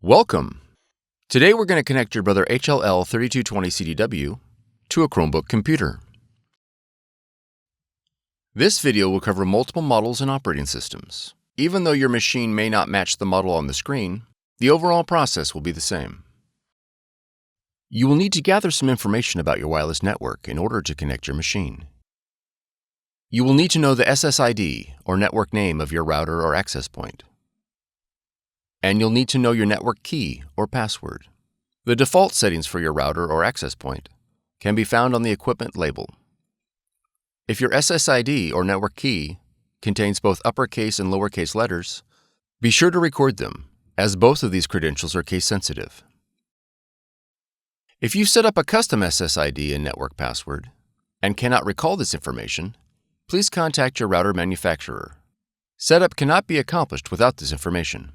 Welcome! Today we're going to connect your Brother HL-L3220CDW to a Chromebook computer. This video will cover multiple models and operating systems. Even though your machine may not match the model on the screen, the overall process will be the same. You will need to gather some information about your wireless network in order to connect your machine. You will need to know the SSID or network name of your router or access point. And you'll need to know your network key or password. The default settings for your router or access point can be found on the equipment label. If your SSID or network key contains both uppercase and lowercase letters, be sure to record them, as both of these credentials are case sensitive. If you set up a custom SSID and network password and cannot recall this information, please contact your router manufacturer. Setup cannot be accomplished without this information.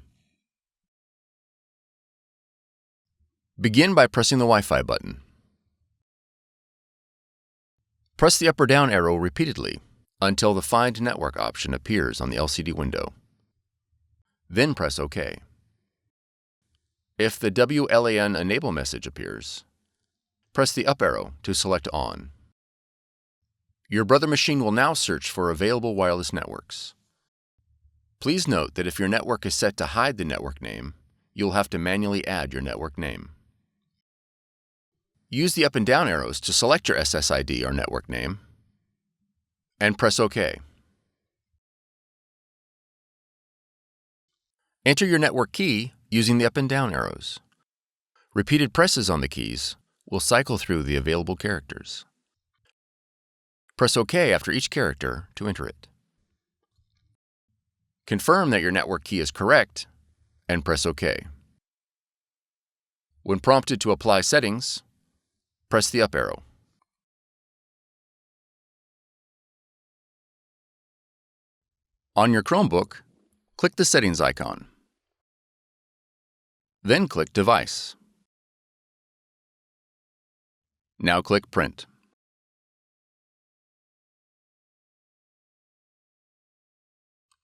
Begin by pressing the Wi-Fi button. Press the up or down arrow repeatedly until the Find Network option appears on the LCD window. Then press OK. If the WLAN Enable message appears, press the up arrow to select On. Your Brother machine will now search for available wireless networks. Please note that if your network is set to hide the network name, you'll have to manually add your network name. Use the up and down arrows to select your SSID or network name, and press OK. Enter your network key using the up and down arrows. Repeated presses on the keys will cycle through the available characters. Press OK after each character to enter it. Confirm that your network key is correct, and press OK. When prompted to apply settings, press the up arrow. On your Chromebook, click the Settings icon. Then click Device. Now click Print.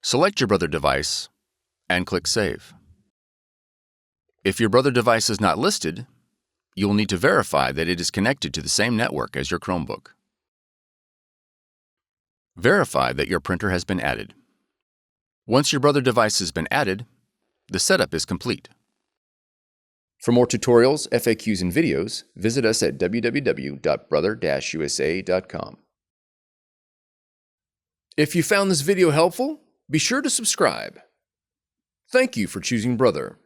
Select your Brother device and click Save. If your Brother device is not listed, you will need to verify that it is connected to the same network as your Chromebook. Verify that your printer has been added. Once your Brother device has been added, the setup is complete. For more tutorials, FAQs, and videos, visit us at www.brother-usa.com. If you found this video helpful, be sure to subscribe. Thank you for choosing Brother.